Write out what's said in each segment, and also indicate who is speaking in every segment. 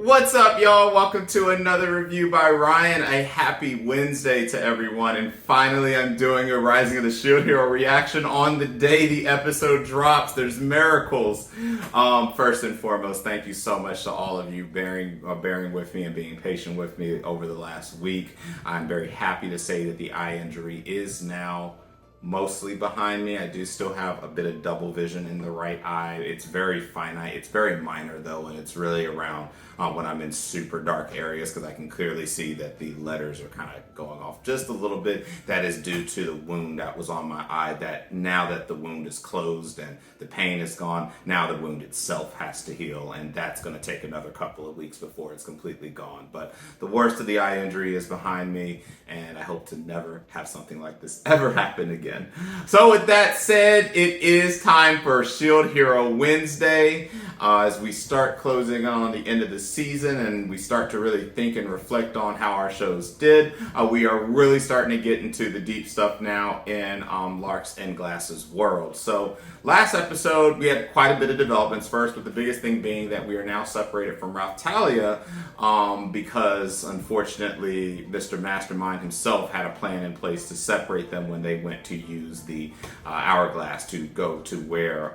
Speaker 1: What's up, y'all? Welcome to another review by Ryan. A happy Wednesday to everyone. And finally, I'm doing a Rising of the Shield Hero reaction on the day the episode drops. There's miracles. First and foremost, thank you so much to all of you bearing with me and being patient with me over the last week. I'm very happy to say that the eye injury is now mostly behind me. I do still have a bit of double vision in the right eye. It's very finite. It's very minor though, and it's really around when I'm in super dark areas because I can clearly see that the letters are kind of going off just a little bit. That is due to the wound that was on my eye, that now that the wound is closed and the pain is gone, now the wound itself has to heal, and that's going to take another couple of weeks before it's completely gone. But the worst of the eye injury is behind me, and I hope to never have something like this ever happen again. So with that said, it is time for Shield Hero Wednesday as we start closing on the end of the season and we start to really think and reflect on how our shows did. We are really starting to get into the deep stuff now in Lark's and Glass's world. So last episode we had quite a bit of developments first, with the biggest thing being that we are now separated from Raphtalia because unfortunately Mr. Mastermind himself had a plan in place to separate them when they went to use the hourglass to go to where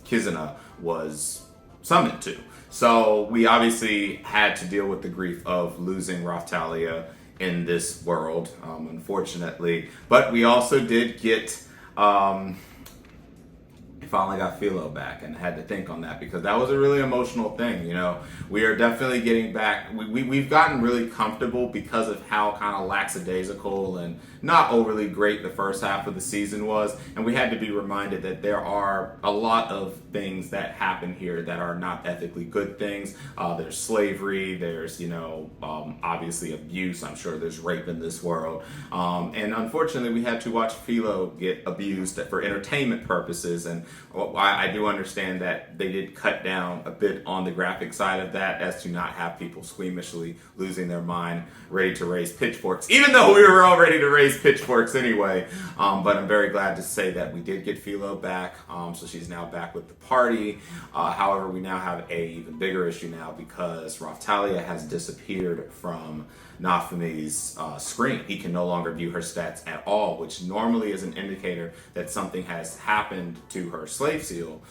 Speaker 1: Kizuna was summoned to. So we obviously had to deal with the grief of losing Raphtalia in this world, unfortunately. But we also did get finally got Philo back, and had to think on that because that was a really emotional thing. You know, we are definitely getting back. We've gotten really comfortable because of how kind of lackadaisical and not overly great the first half of the season was, and we had to be reminded that there are a lot of things that happen here that are not ethically good things. There's slavery, there's obviously abuse. I'm sure there's rape in this world, and unfortunately we had to watch Philo get abused for entertainment purposes. And I do understand that they did cut down a bit on the graphic side of that, as to not have people squeamishly losing their mind, ready to raise pitchforks, even though we were all ready to raise pitchforks anyway. But I'm very glad to say that we did get Philo back, so she's now back with the party. However, we now have a even bigger issue now because Raphtalia has disappeared from Nafumi's screen. He can no longer view her stats at all, which normally is an indicator that something has happened to her slave seal,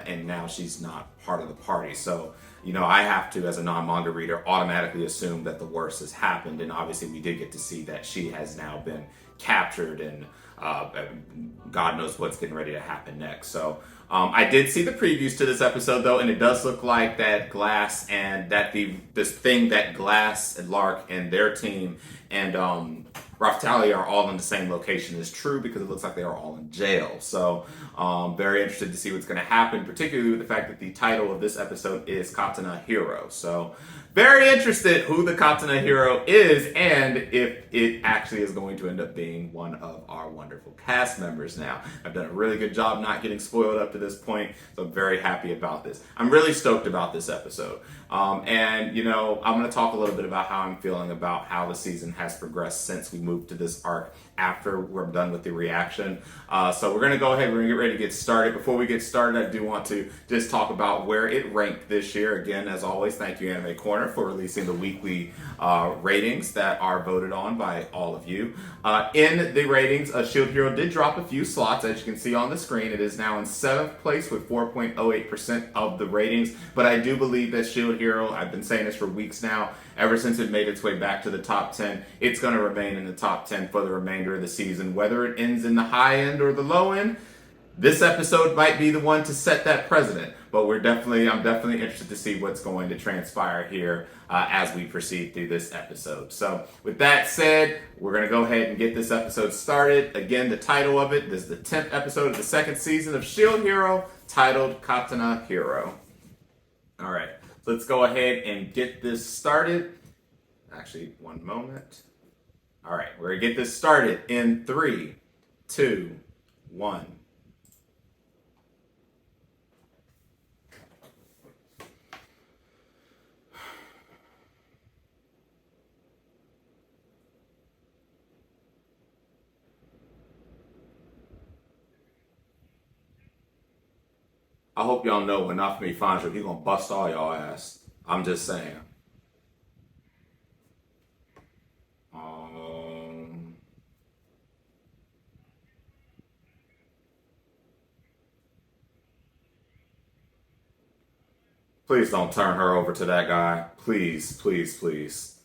Speaker 1: and now she's not part of the party. So, I have to, as a non-manga reader, automatically assume that the worst has happened, and obviously we did get to see that she has now been captured, and God knows what's getting ready to happen next. So I did see the previews to this episode though, and it does look like that Glass and this thing that Glass and Lark and their team and Raphtalia are all in the same location is true, because it looks like they are all in jail. So very interested to see what's going to happen, particularly with the fact that the title of this episode is Katana Hero. So very interested who the Katana Hero is, and if it actually is going to end up being one of our wonderful cast members now. I've done a really good job not getting spoiled up to this point, so I'm very happy about this. I'm really stoked about this episode. And I'm going to talk a little bit about how I'm feeling about how the season has progressed since we moved to this arc after we're done with the reaction. So we're going to go ahead, we're going to get ready to get started. Before we get started, I do want to just talk about where it ranked this year. Again, as always, thank you Anime Corner for releasing the weekly ratings that are voted on by all of you. In the ratings, Shield Hero did drop a few slots, as you can see on the screen. It is now in 7th place with 4.08% of the ratings, but I do believe that Shield Hero, I've been saying this for weeks now, ever since it made its way back to the top 10, it's going to remain in the top 10 for the remainder of the season. Whether it ends in the high end or the low end, this episode might be the one to set that precedent. But I'm definitely interested to see what's going to transpire here as we proceed through this episode. So with that said, we're going to go ahead and get this episode started. Again, the title of it, this is the 10th episode of the 2nd season of Shield Hero, titled Katana Hero. All right, let's go ahead and get this started. Actually, one moment. All right, we're going to get this started in 3, 2, 1. I hope y'all know when Nafumi finds you, he's gonna bust all y'all ass. I'm just saying. Please don't turn her over to that guy. Please, please, please.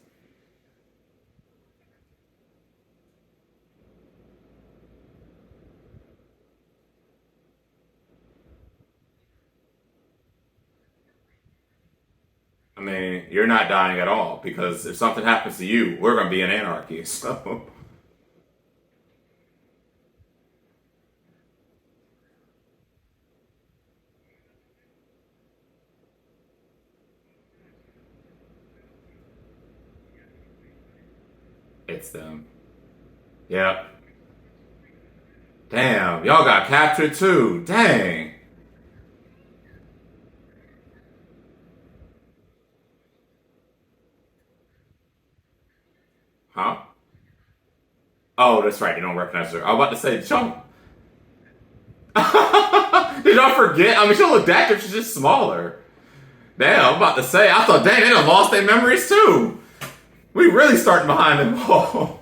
Speaker 1: I mean, you're not dying at all because if something happens to you, we're going to be in anarchy. So it's them. Yep. Damn, y'all got captured too. Dang. Huh? Oh, that's right. You don't recognize her. I was about to say, y'all. Did y'all forget? I mean, she don't look that good. She's just smaller. Damn, I'm about to say. I thought, dang, they done lost their memories too. We really starting behind the ball.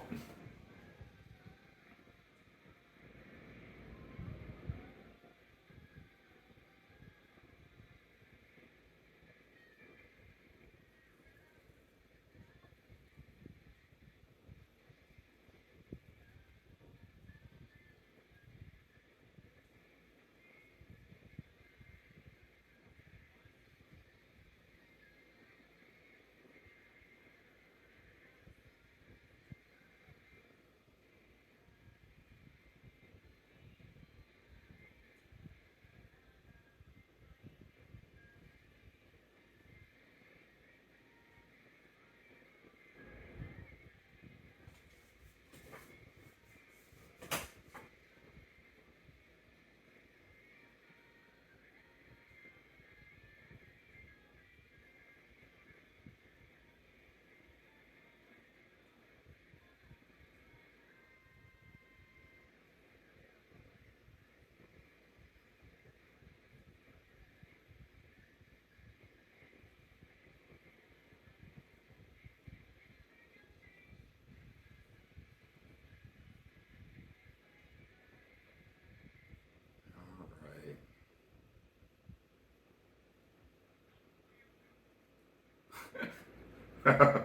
Speaker 1: Right.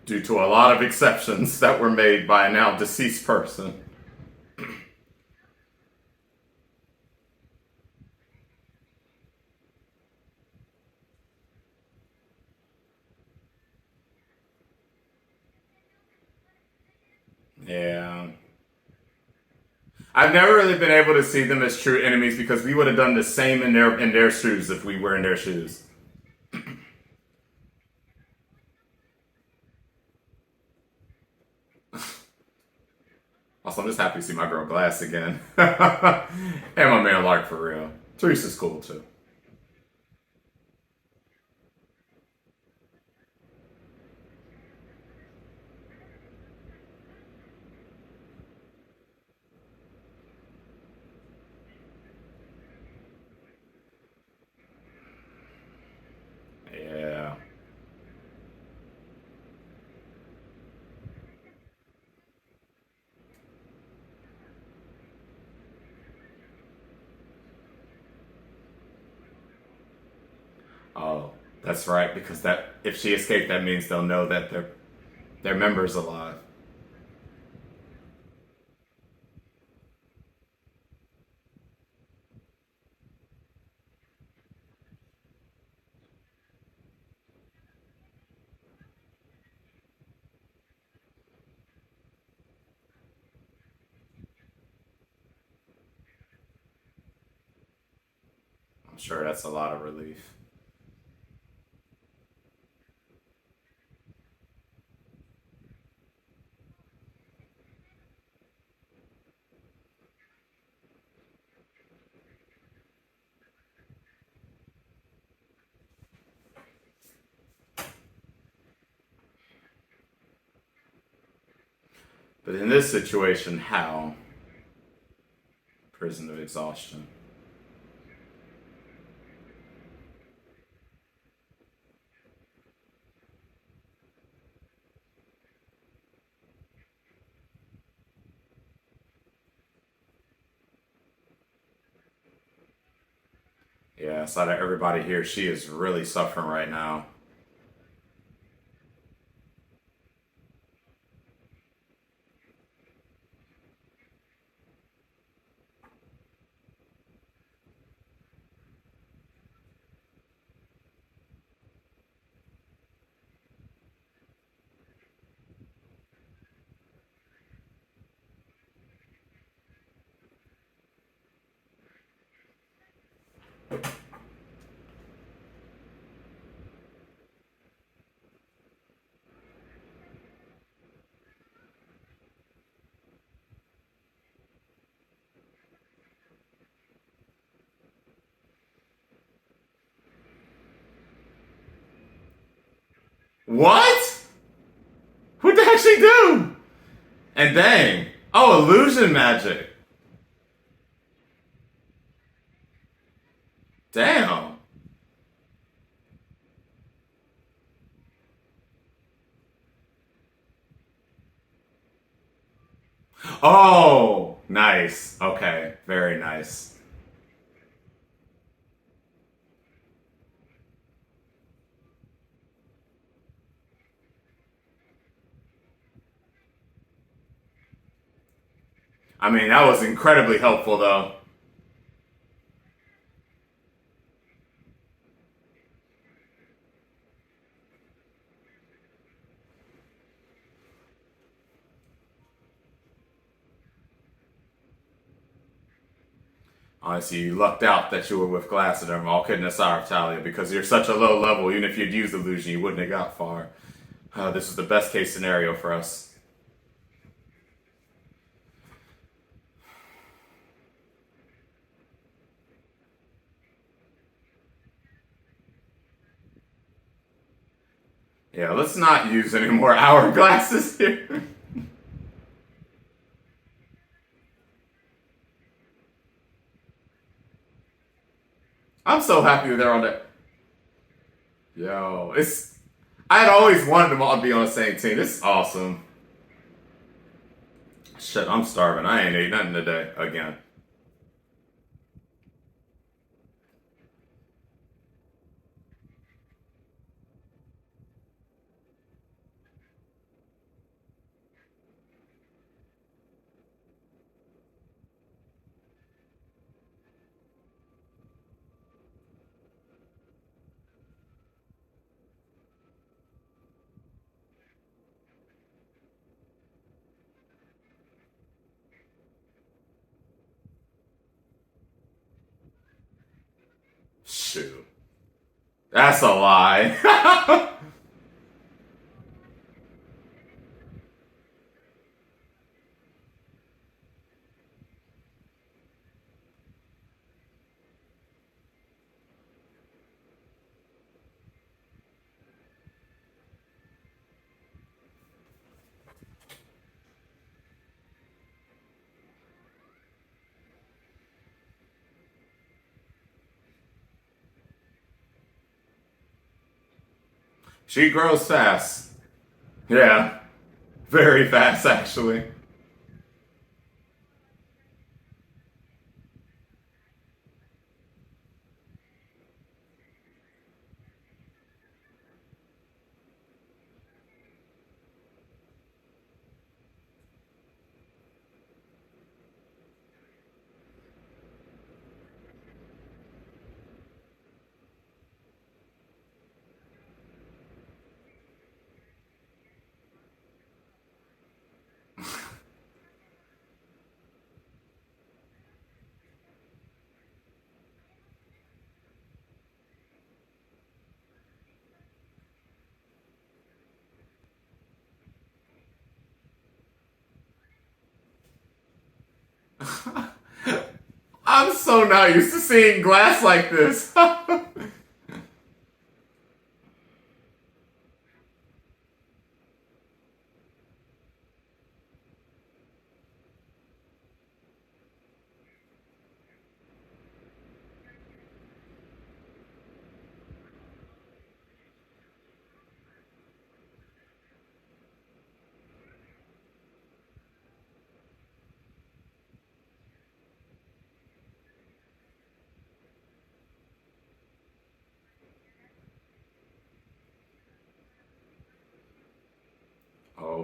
Speaker 1: Due to a lot of exceptions that were made by a now deceased person. Yeah. I've never really been able to see them as true enemies because we would have done the same in their shoes if we were in their shoes. Also, I'm just happy to see my girl Glass again. And my man Lark for real. Teresa's cool too. Yeah. Oh, that's right. Because that if she escaped, that means they'll know that their member's alive. I'm sure that's a lot of relief. But in this situation, how? Prison of exhaustion. Yeah, so that everybody here, she is really suffering right now. What? What the heck she do? And dang. Oh, illusion magic. Damn. Oh, nice. Okay, very nice. I mean, that was incredibly helpful, though. Honestly, you lucked out that you were with Glassiter. All kidding aside, Talia, because you're such a low level. Even if you'd used illusion, you wouldn't have got far. This is the best case scenario for us. Yeah, let's not use any more hourglasses here. I'm so happy they're on that. Yo, it's. I had always wanted them all to be on the same team. This is awesome. Shit, I'm starving. I ain't ate nothing today again. Shoot, that's a lie. She grows fast. Yeah, very fast actually. I'm so not used to seeing glass like this.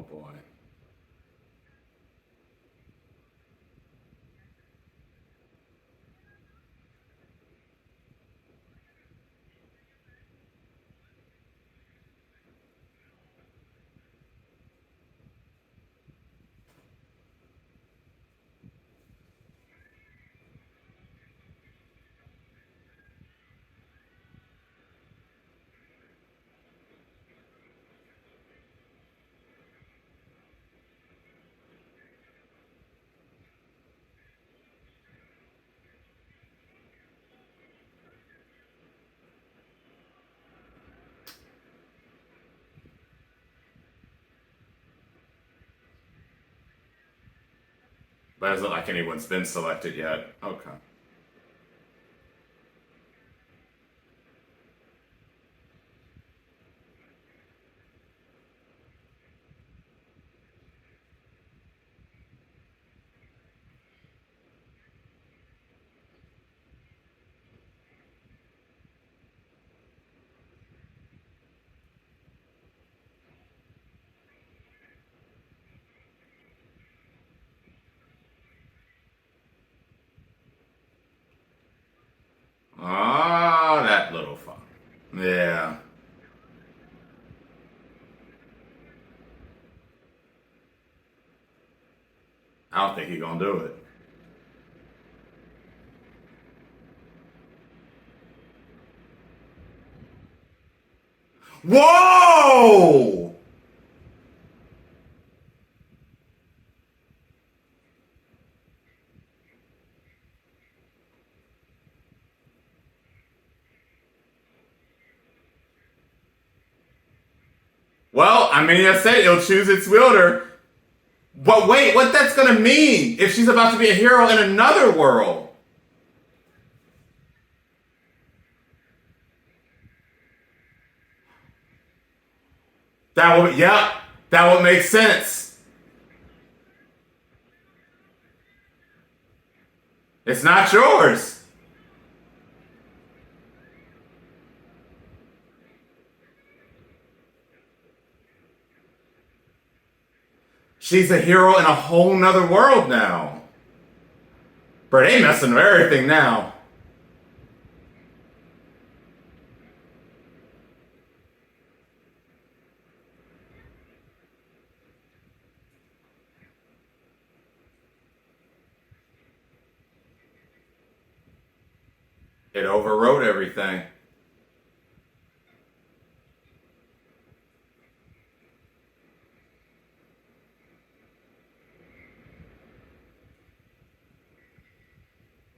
Speaker 1: Oh boy. But it's not like anyone's been selected yet. Okay. Ah, that little fuck. Yeah. I don't think he gonna do it. Whoa! Well, I mean, I said it'll choose its wielder. But wait, what that's gonna mean if she's about to be a hero in another world? That would, yep, that would make sense. It's not yours. She's a hero in a whole nother world now. Bro, they messing with everything now. It overwrote everything.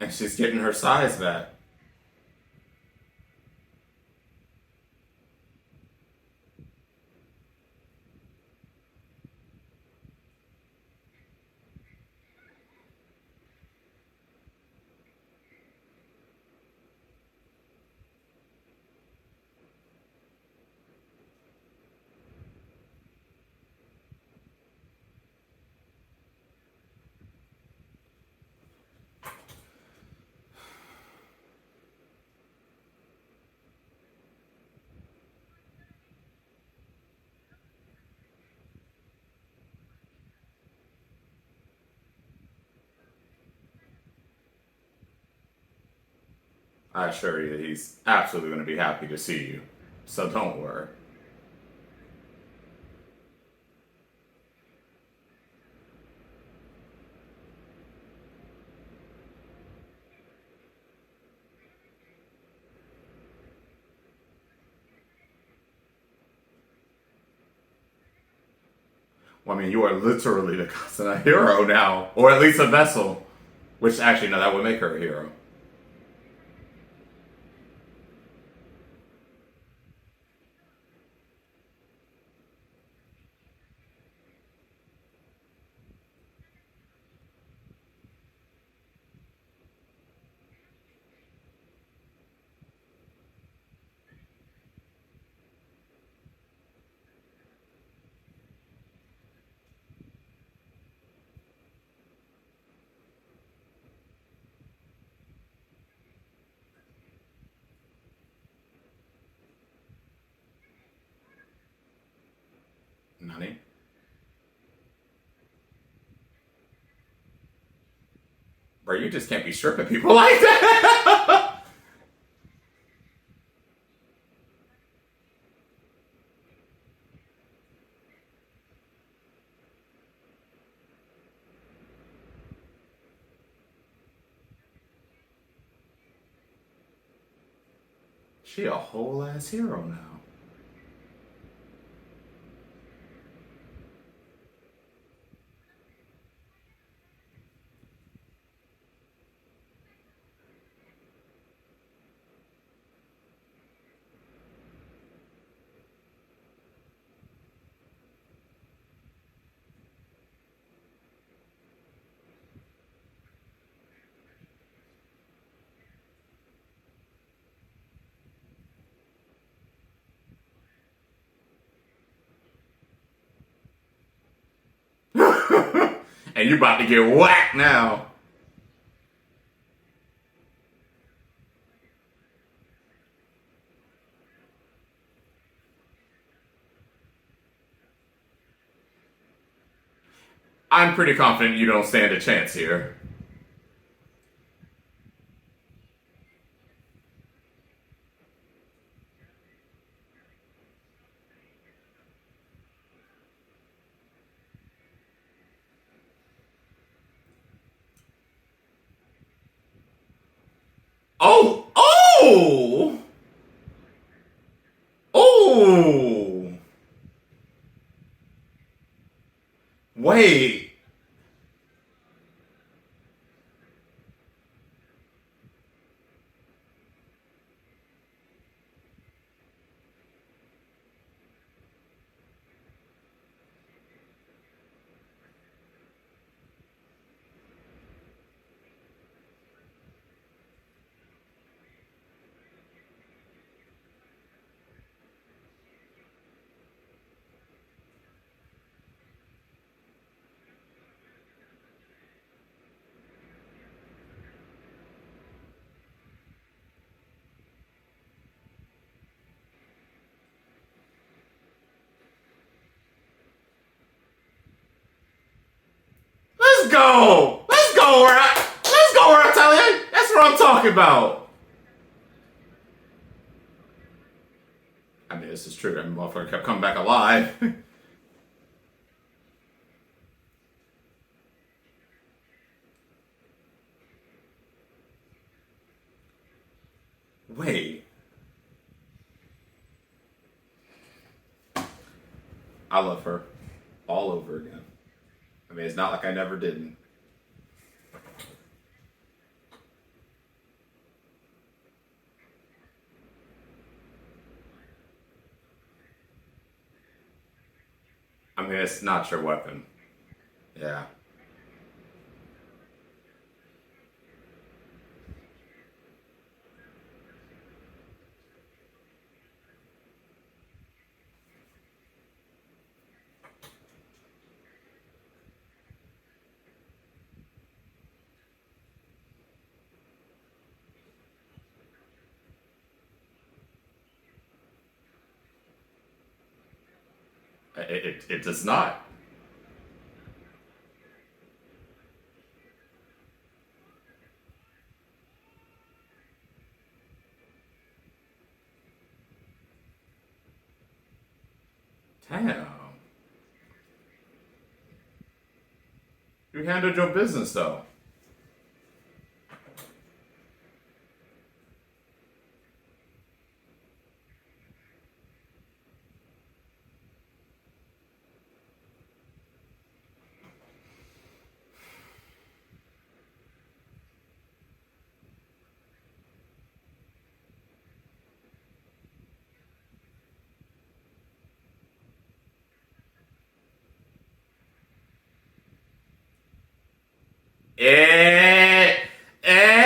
Speaker 1: And she's getting her size back. I assure you that he's absolutely going to be happy to see you. So don't worry. Well, I mean, you are literally the Katana hero now, or at least a vessel. Which actually, no, that would make her a hero. Nani? Or you just can't be stripping people like that. She a whole ass hero now. And you about to get whacked now. I'm pretty confident you don't stand a chance here. Oh! Oh! Oh! Wait. Let's go! Let's go where I tell you! That's what I'm talking about! I mean, this is true. That motherfucker kept coming back alive. Wait. I love her. All over again. I mean, it's not like I never didn't. I mean, it's not your weapon. Yeah. It does not. Damn. You handled your business, though. Eh, eh.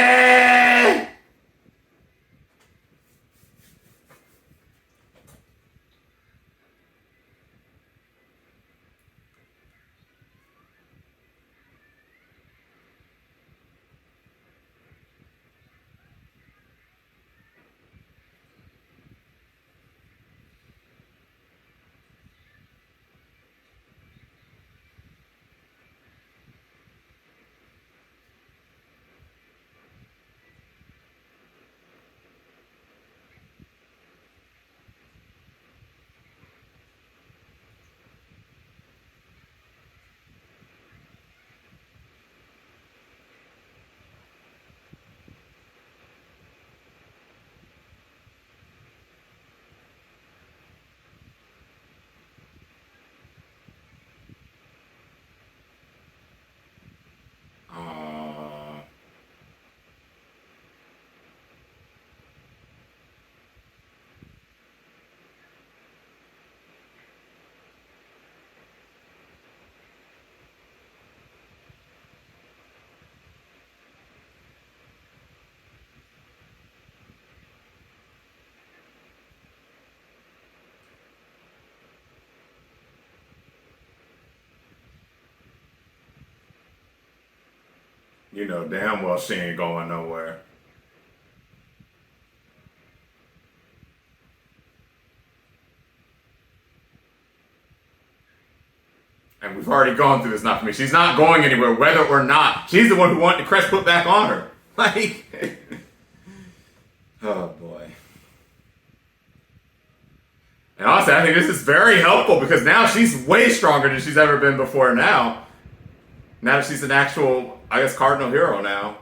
Speaker 1: You know damn well she ain't going nowhere. And we've already gone through this, not for me. She's not going anywhere, whether or not. She's the one who wanted the crest put back on her. Like, oh boy. And honestly, I think this is very helpful because now she's way stronger than she's ever been before now. Now that she's an actual, I guess, cardinal hero now.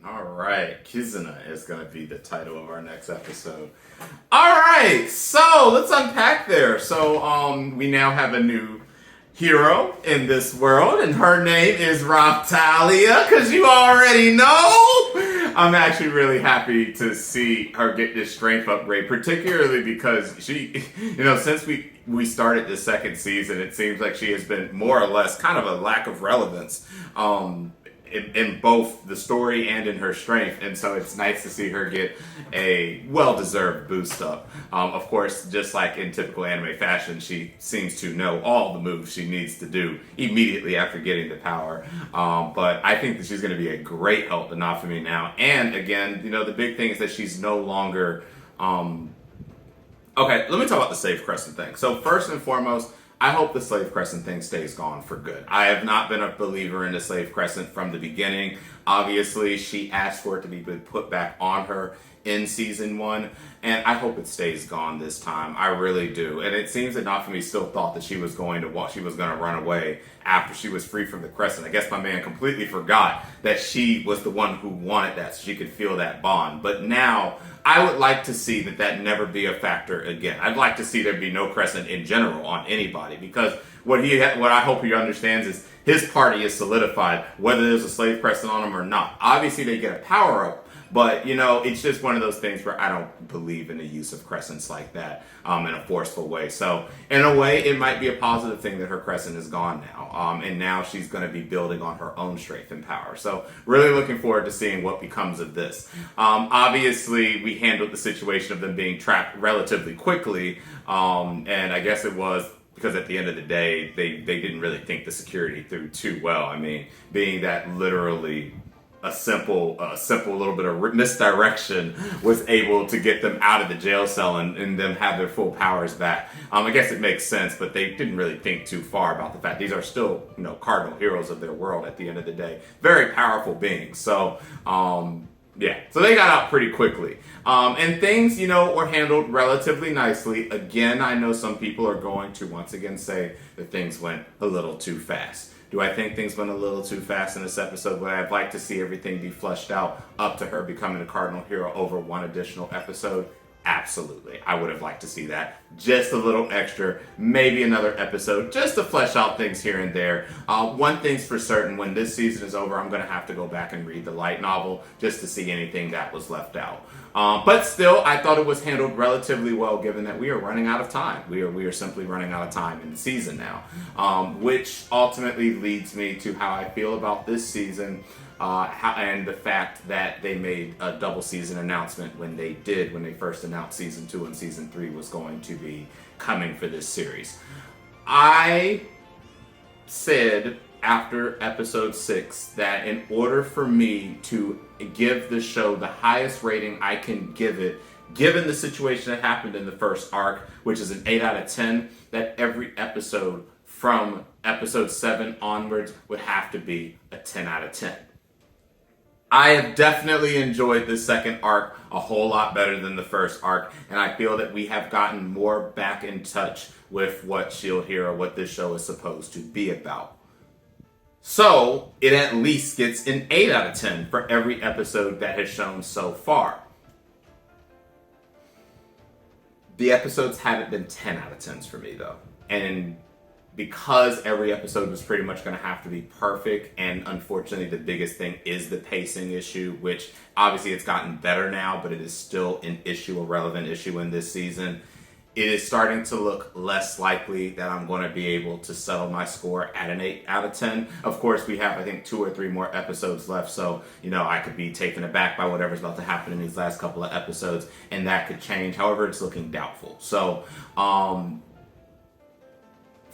Speaker 1: All right, Kizuna is going to be the title of our next episode. All right, so let's unpack there. So we now have a new hero in this world, and her name is Raptalia, because you already know. I'm actually really happy to see her get this strength upgrade, particularly because she, since we started the second season, it seems like she has been more or less kind of a lack of relevance. In both the story and in her strength, and so it's nice to see her get a well-deserved boost up. Of course, just like in typical anime fashion, she seems to know all the moves she needs to do immediately after getting the power. But I think that she's going to be a great help to Nafumi now. And again, the big thing is that she's no longer... Okay, let me talk about the Slave Crescent thing. So first and foremost, I hope the Slave Crescent thing stays gone for good. I have not been a believer in the Slave Crescent from the beginning. Obviously, she asked for it to be put back on her in season 1, and I hope it stays gone this time. I really do. And it seems that Nafumi still thought that she was going to run away after she was free from the Crescent. I guess my man completely forgot that she was the one who wanted that, so she could feel that bond. But now, I would like to see that never be a factor again. I'd like to see there be no Crescent in general on anybody, because what I hope he understands is his party is solidified, whether there's a Slave Crescent on him or not. Obviously, they get a power up, but, it's just one of those things where I don't believe in the use of crescents like that in a forceful way. So, in a way, it might be a positive thing that her crescent is gone now. And now she's going to be building on her own strength and power. So, really looking forward to seeing what becomes of this. Obviously, we handled the situation of them being trapped relatively quickly. And I guess it was because at the end of the day, they didn't really think the security through too well. I mean, being that literally a simple little bit of misdirection was able to get them out of the jail cell and them have their full powers back. I guess it makes sense, but they didn't really think too far about the fact these are still, cardinal heroes of their world at the end of the day. Very powerful beings. So, yeah, so they got out pretty quickly. And things, were handled relatively nicely. Again, I know some people are going to once again say that things went a little too fast. Do I think things went a little too fast in this episode? Would I have liked to see everything be fleshed out up to her becoming a cardinal hero over one additional episode? Absolutely. I would have liked to see that. Just a little extra, maybe another episode, just to flesh out things here and there. One thing's for certain, when this season is over, I'm going to have to go back and read the light novel just to see anything that was left out. But still, I thought it was handled relatively well, given that we are running out of time. We are simply running out of time in the season now, which ultimately leads me to how I feel about this season. And the fact that they made a double season announcement when they first announced season 2 and season 3 was going to be coming for this series. I said after episode 6 that in order for me to give the show the highest rating I can give it, given the situation that happened in the first arc, which is an 8 out of 10, that every episode from episode 7 onwards would have to be a 10 out of 10. I have definitely enjoyed this second arc a whole lot better than the first arc, and I feel that we have gotten more back in touch with what Shield Hero, what this show is supposed to be about. So, it at least gets an 8 out of 10 for every episode that has shown so far. The episodes haven't been 10 out of 10s for me, though. And because every episode was pretty much going to have to be perfect, and unfortunately the biggest thing is the pacing issue, which obviously it's gotten better now, but it is still an issue, a relevant issue in this season. It is starting to look less likely that I'm going to be able to settle my score at an 8 out of 10. Of course, we have, I think, 2 or 3 more episodes left, so, I could be taken aback by whatever's about to happen in these last couple of episodes, and that could change. However, it's looking doubtful. So,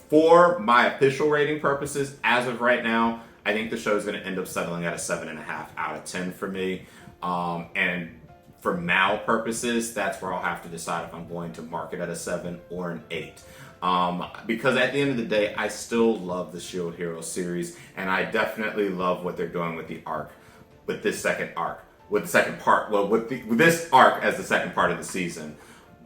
Speaker 1: for my official rating purposes, as of right now, I think the show is going to end up settling at a 7.5 out of 10 for me. And for Mal purposes, that's where I'll have to decide if I'm going to mark it at a 7 or an 8. Because at the end of the day, I still love the Shield Hero series, and I definitely love what they're doing with the arc, with this second arc, with the second part, with this arc as the second part of the season.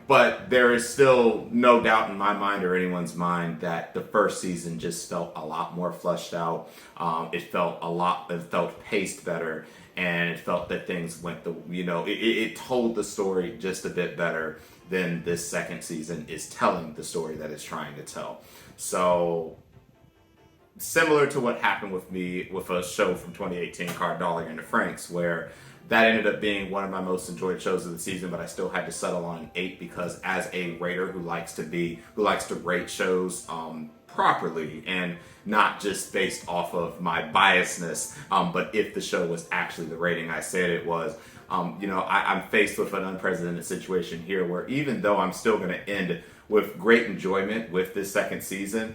Speaker 1: But there is still no doubt in my mind or anyone's mind that the first season just felt a lot more fleshed out. It felt paced better, and it felt that things went it told the story just a bit better than this second season is telling the story that it's trying to tell. So, similar to what happened with me with a show from 2018 called Dollar and the Franks, where that ended up being one of my most enjoyed shows of the season, but I still had to settle on an 8 because as a rater who likes to rate shows properly and not just based off of my biasness, but if the show was actually the rating I said it was, I'm faced with an unprecedented situation here where even though I'm still going to end with great enjoyment with this second season,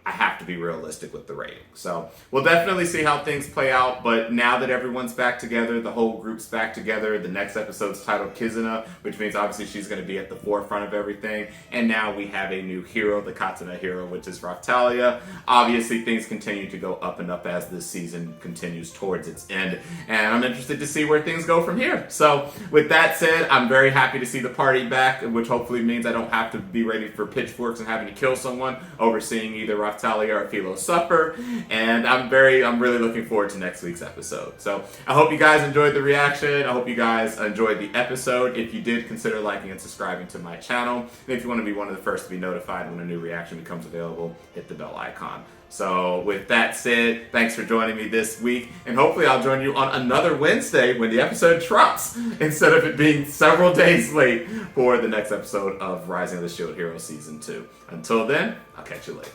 Speaker 1: I have to be realistic with the rating. So we'll definitely see how things play out. But now that everyone's back together, the whole group's back together, the next episode's titled Kizuna, which means obviously she's going to be at the forefront of everything. And now we have a new hero, the Katana hero, which is Raftalia. Obviously things continue to go up and up as this season continues towards its end. And I'm interested to see where things go from here. So with that said, I'm very happy to see the party back, which hopefully means I don't have to be ready for pitchforks and having to kill someone, overseeing either Raftalia or Philo suffer, and I'm really looking forward to next week's episode. So I hope you guys enjoyed the reaction. I hope you guys enjoyed the episode. If you did, consider liking and subscribing to my channel. And if you want to be one of the first to be notified when a new reaction becomes available, hit the bell icon. So with that said, thanks for joining me this week, and hopefully I'll join you on another Wednesday when the episode drops, instead of it being several days late for the next episode of Rising of the Shield Hero Season 2. Until then, I'll catch you later.